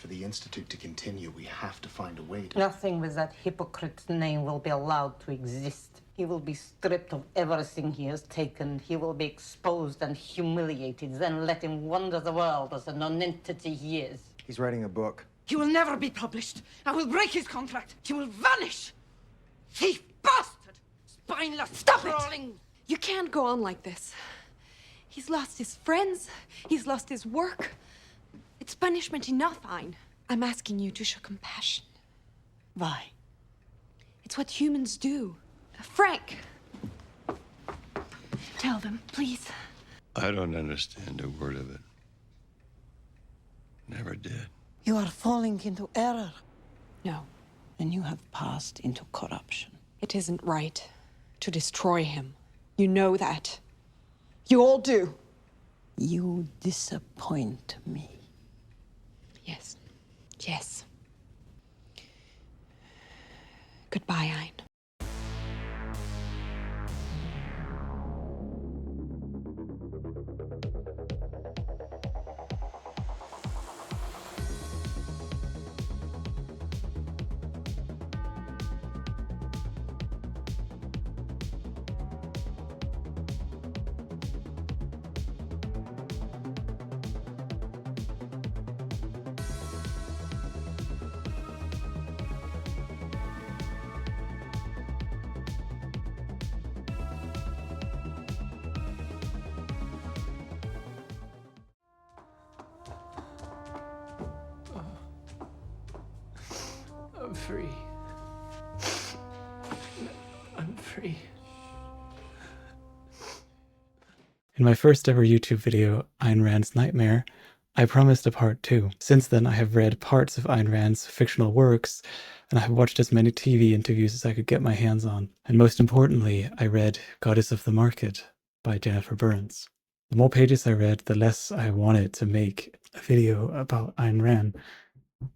for the Institute to continue, we have to find a way to... Nothing with that hypocrite's name will be allowed to exist. He will be stripped of everything he has taken. He will be exposed and humiliated. Then let him wander the world as a non-entity he is. He's writing a book. He will never be published. I will break his contract. He will vanish. Thief, bastard, spineless, Stop crawling. it! You can't go on like this. He's lost his friends. He's lost his work. It's punishment enough, Ein. I'm asking you to show compassion. Why? It's what humans do. Frank! Tell them, please. I don't understand a word of it. Never did. You are falling into error. No, And you have passed into corruption. it isn't right to destroy him. You know that. You all do. You disappoint me. Yes. Yes. Goodbye, Ein. I'm free. I'm free. In my first ever YouTube video, Ayn Rand's Nightmare, I promised a part 2. Since then, I have read parts of Ayn Rand's fictional works, and I have watched as many TV interviews as I could get my hands on. And most importantly, I read Goddess of the Market by Jennifer Burns. The more pages I read, the less I wanted to make a video about Ayn Rand,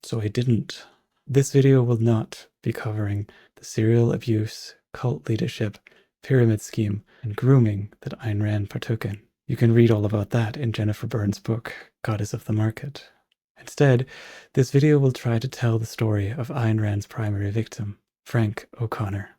so I didn't. This video will not be covering the serial abuse, cult leadership, pyramid scheme, and grooming that Ayn Rand partook in. You can read all about that in Jennifer Burns' book, Goddess of the Market. Instead, this video will try to tell the story of Ayn Rand's primary victim, Frank O'Connor.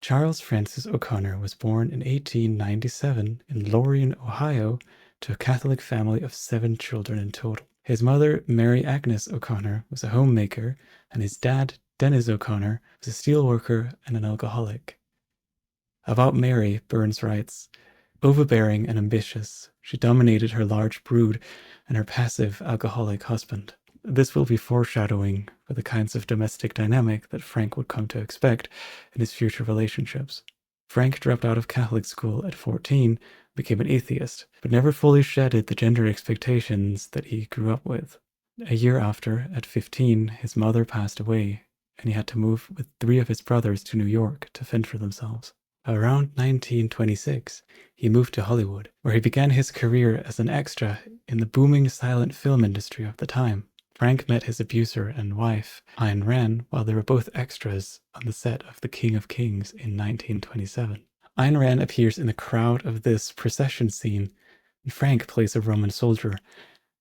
Charles Francis O'Connor was born in 1897 in Lorien, Ohio, to a Catholic family of 7 children in total. His mother, Mary Agnes O'Connor, was a homemaker, and his dad, Dennis O'Connor, was a steelworker and an alcoholic. About Mary, Burns writes, overbearing and ambitious, she dominated her large brood and her passive alcoholic husband. This will be foreshadowing for the kinds of domestic dynamic that Frank would come to expect in his future relationships. Frank dropped out of Catholic school at 14, became an atheist, but never fully shedded the gender expectations that he grew up with. A year after, at 15, his mother passed away, and he had to move with 3 of his brothers to New York to fend for themselves. Around 1926, he moved to Hollywood, where he began his career as an extra in the booming silent film industry of the time. Frank met his abuser and wife, Ayn Rand, while they were both extras on the set of The King of Kings in 1927. Ayn Rand appears in the crowd of this procession scene, and Frank plays a Roman soldier.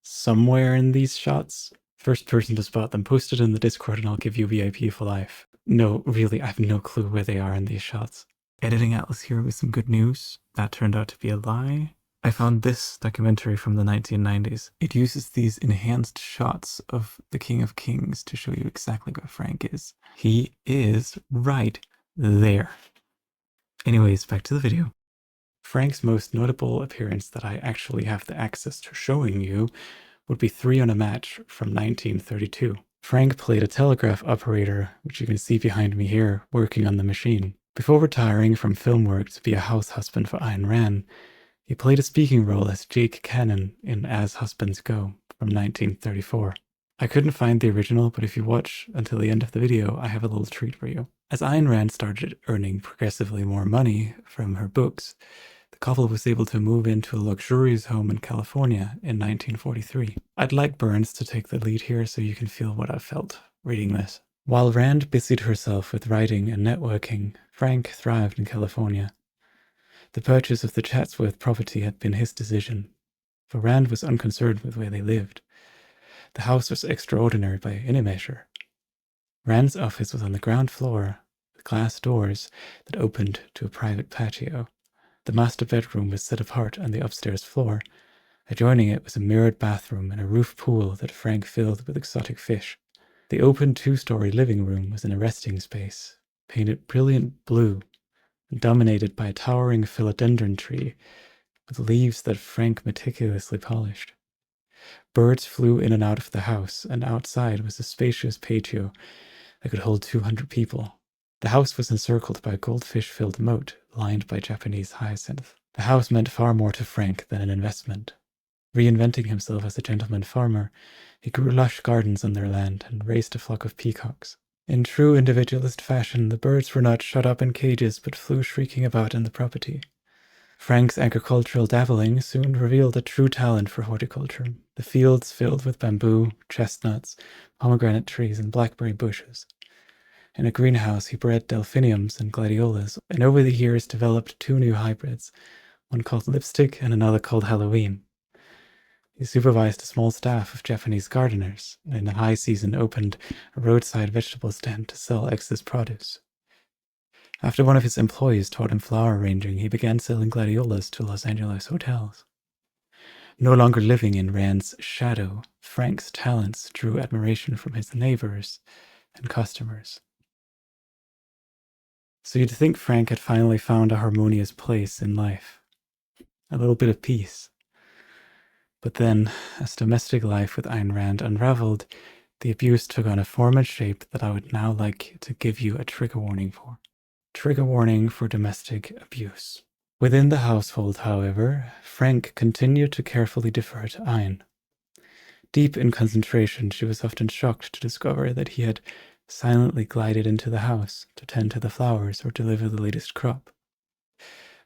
Somewhere in these shots, first person to spot them, post it in the Discord and I'll give you VIP for life. No, really, I have no clue where they are in these shots. Editing Atlas here with some good news. That turned out to be a lie. I found this documentary from the 1990s. It uses these enhanced shots of the King of Kings to show you exactly where Frank is. He is right there. Anyways, back to the video. Frank's most notable appearance that I actually have the access to showing you would be 3 on a Match from 1932. Frank played a telegraph operator, which you can see behind me here, working on the machine. Before retiring from film work to be a house husband for Ayn Rand, he played a speaking role as Jake Cannon in As Husbands Go from 1934. I couldn't find the original, but if you watch until the end of the video, I have a little treat for you. As Ayn Rand started earning progressively more money from her books, the couple was able to move into a luxurious home in California in 1943. I'd like Burns to take the lead here so you can feel what I felt reading this. While Rand busied herself with writing and networking, Frank thrived in California. The purchase of the Chatsworth property had been his decision, for Rand was unconcerned with where they lived. The house was extraordinary by any measure. Rand's office was on the ground floor, with glass doors that opened to a private patio. The master bedroom was set apart on the upstairs floor. Adjoining it was a mirrored bathroom and a roof pool that Frank filled with exotic fish. The open 2-story living room was in a resting space, painted brilliant blue, and dominated by a towering philodendron tree with leaves that Frank meticulously polished. Birds flew in and out of the house, and outside was a spacious patio that could hold 200 people. The house was encircled by a goldfish-filled moat lined by Japanese hyacinth. The house meant far more to Frank than an investment. Reinventing himself as a gentleman farmer, he grew lush gardens on their land and raised a flock of peacocks. In true individualist fashion, the birds were not shut up in cages but flew shrieking about in the property. Frank's agricultural dabbling soon revealed a true talent for horticulture, the fields filled with bamboo, chestnuts, pomegranate trees, and blackberry bushes. In a greenhouse, he bred delphiniums and gladiolas, and over the years developed 2 new hybrids, one called Lipstick and another called Halloween. He supervised a small staff of Japanese gardeners, and in the high season opened a roadside vegetable stand to sell excess produce. After one of his employees taught him flower arranging, he began selling gladiolas to Los Angeles hotels. No longer living in Rand's shadow, Frank's talents drew admiration from his neighbors and customers. So you'd think Frank had finally found a harmonious place in life, a little bit of peace. But then, as domestic life with Ayn Rand unraveled, the abuse took on a form and shape that I would now like to give you a trigger warning for. Trigger warning for domestic abuse. Within the household, however, Frank continued to carefully defer to Ayn. Deep in concentration, she was often shocked to discover that he had silently glided into the house to tend to the flowers or deliver the latest crop.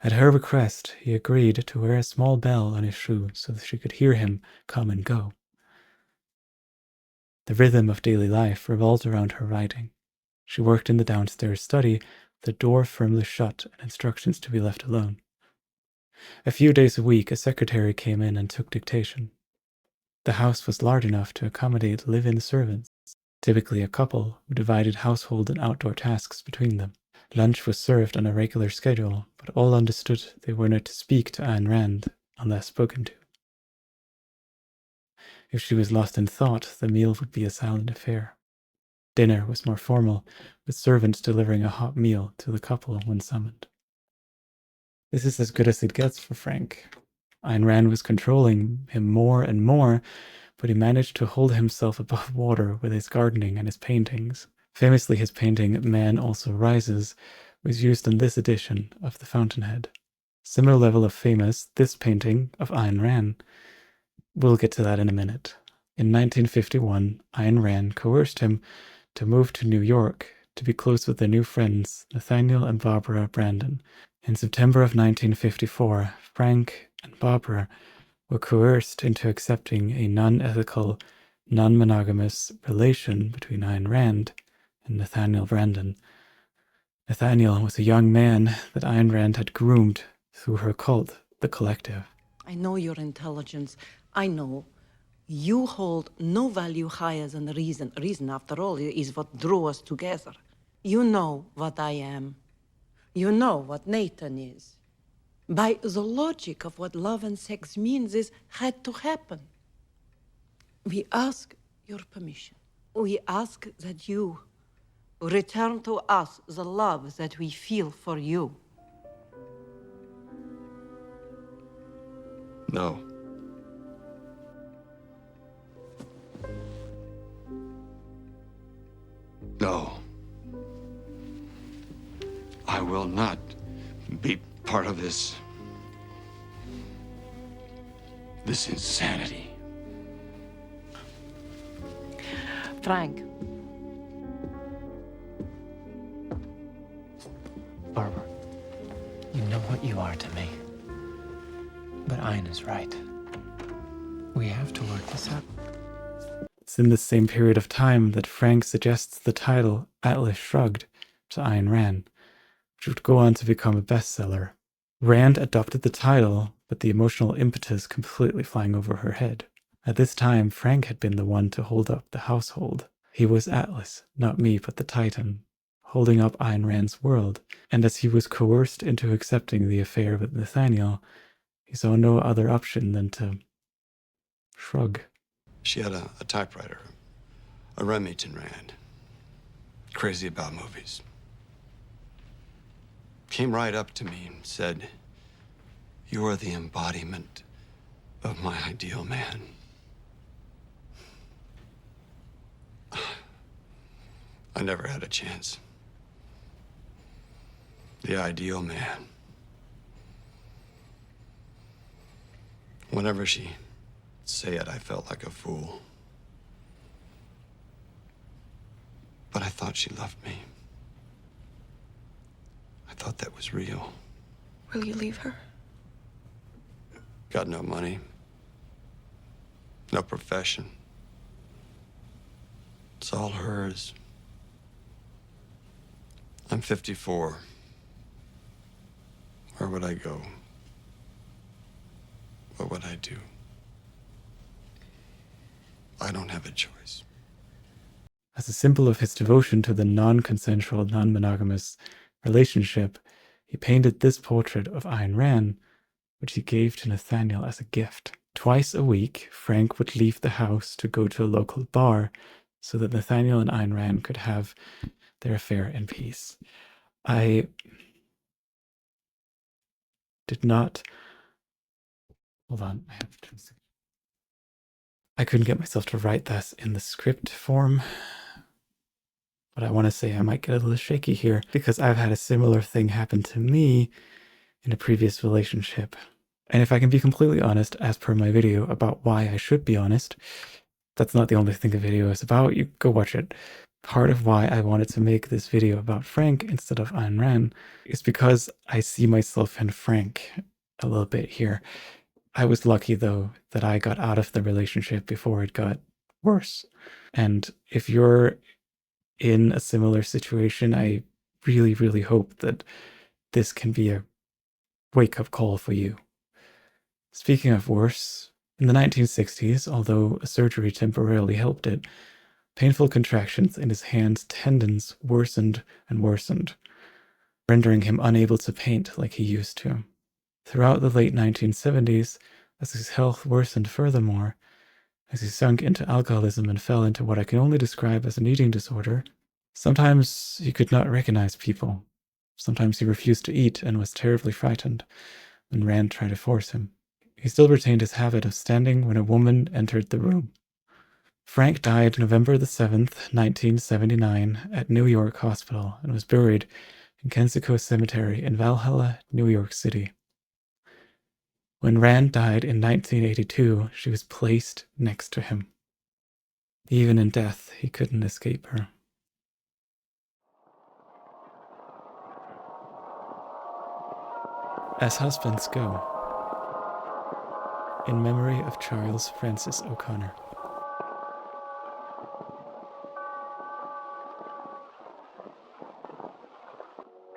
At her request, he agreed to wear a small bell on his shoe so that she could hear him come and go. The rhythm of daily life revolved around her writing. She worked in the downstairs study, the door firmly shut and instructions to be left alone. A few days a week, a secretary came in and took dictation. The house was large enough to accommodate live-in servants, typically a couple who divided household and outdoor tasks between them. Lunch was served on a regular schedule, but all understood they were not to speak to Ayn Rand unless spoken to. If she was lost in thought, the meal would be a silent affair. Dinner was more formal, with servants delivering a hot meal to the couple when summoned. This is as good as it gets for Frank. Ayn Rand was controlling him more and more, but he managed to hold himself above water with his gardening and his paintings. Famously, his painting Man Also Rises was used in this edition of The Fountainhead. Similar level of famous, this painting of Ayn Rand. We'll get to that in a minute. In 1951, Ayn Rand coerced him to move to New York to be close with their new friends, Nathaniel and Barbara Brandon. In September of 1954, Frank and Barbara were coerced into accepting a non-ethical, non-monogamous relation between Ayn Rand and Nathaniel Brandon. Nathaniel was a young man that Ayn Rand had groomed through her cult, The Collective. I know your intelligence. I know you hold no value higher than reason. Reason, after all, is what drew us together. You know what I am. You know what Nathan is. By the logic of what love and sex means, this had to happen. We ask your permission. We ask that you return to us the love that we feel for you. No. No. I will not be part of this insanity. Frank, Barbara, you know what you are to me. But Ayn is right. We have to work this out. It's in this same period of time that Frank suggests the title Atlas Shrugged to Ayn Rand, which would go on to become a bestseller. Rand adopted the title, but the emotional impetus completely flying over her head. At this time, Frank had been the one to hold up the household. He was Atlas, not me, but the Titan, holding up Ayn Rand's world, and as he was coerced into accepting the affair with Nathaniel, he saw no other option than to shrug. She had a typewriter, a Remington Rand. Crazy about movies. Came right up to me and said, "You are the embodiment of my ideal man." I never had a chance. The ideal man. Whenever she'd say it, I felt like a fool. But I thought she loved me. I thought that was real. Will you leave her? Got no money. No profession. It's all hers. I'm 54. Where would I go? What would I do? I don't have a choice. As a symbol of his devotion to the non-consensual, non-monogamous relationship, he painted this portrait of Ayn Rand, which he gave to Nathaniel as a gift. Twice a week, Frank would leave the house to go to a local bar so that Nathaniel and Ayn Rand could have their affair in peace. I did not... Hold on, I have to... I couldn't get myself to write this in the script form, but I want to say I might get a little shaky here because I've had a similar thing happen to me in a previous relationship. And if I can be completely honest, as per my video about why I should be honest, that's not the only thing the video is about. You go watch it. Part of why I wanted to make this video about Frank instead of Ayn Rand is because I see myself in Frank a little bit here. I was lucky, though, that I got out of the relationship before it got worse. And if you're in a similar situation, I really, really hope that this can be a wake-up call for you. Speaking of worse, in the 1960s, although a surgery temporarily helped it, painful contractions in his hand's tendons worsened and worsened, rendering him unable to paint like he used to. Throughout the late 1970s, as his health worsened furthermore, as he sunk into alcoholism and fell into what I can only describe as an eating disorder, sometimes he could not recognize people. Sometimes he refused to eat and was terribly frightened when Rand tried to force him. He still retained his habit of standing when a woman entered the room. Frank died November the 7th, 1979, at New York Hospital and was buried in Kensico Cemetery in Valhalla, New York City. When Rand died in 1982, she was placed next to him. Even in death, he couldn't escape her. As husbands go, in memory of Charles Francis O'Connor.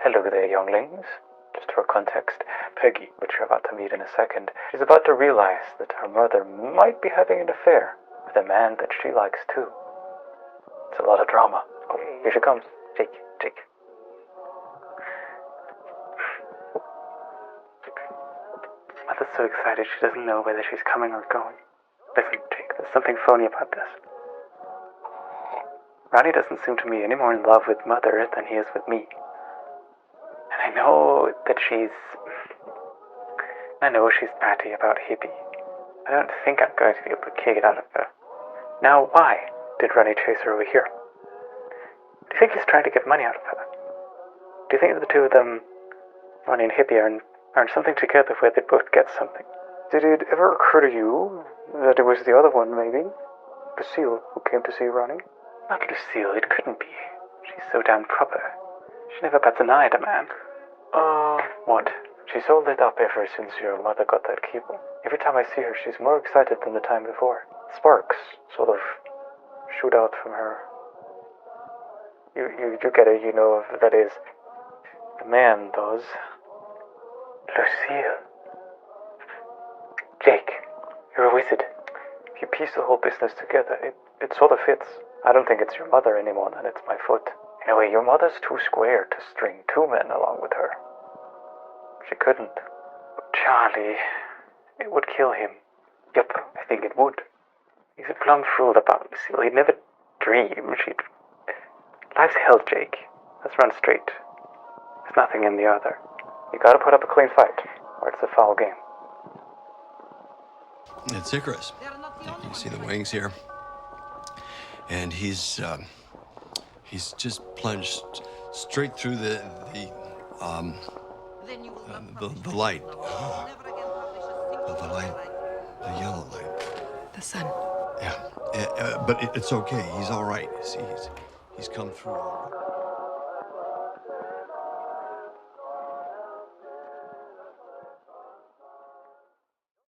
Hello there, younglings. Just for context, Peggy, which you're about to meet in a second, is about to realize that her mother might be having an affair with a man that she likes too. It's a lot of drama. Oh, here she comes. Jake. Mother's so excited she doesn't know whether she's coming or going. Listen, Jake, there's something phony about this. Ronnie doesn't seem to me any more in love with Mother than he is with me. And I know she's batty about Hippie. I don't think I'm going to be able to kick it out of her. Now, why did Ronnie chase her over here? Do you think he's trying to get money out of her? Do you think the two of them, Ronnie and Hippie, are in something together where they both get something? Did it ever occur to you that it was the other one, maybe? Lucille, who came to see Ronnie? Not Lucille, it couldn't be. She's so damn proper. She never bats an eye at a man. What? She's so lit up ever since your mother got that keyboard. Every time I see her, she's more excited than the time before. Sparks sort of shoot out from her. You get it, you know, that is, the man does. Lucille. Jake, you're a wizard. If you piece the whole business together, it sort of fits. I don't think it's your mother any more than it's my foot. In a way, your mother's too square to string two men along with her. She couldn't. But Charlie, it would kill him. Yep, I think it would. He's a plum fool about Lucille. He'd never dream she'd... Life's hell, Jake. Let's run straight. There's nothing in the other. You gotta put up a clean fight, or it's a foul game. It's Icarus. You can see the wings here. And he's just plunged straight through the light. The light, the yellow light. The sun. Yeah, but it's okay. He's all right. See, he's come through all right.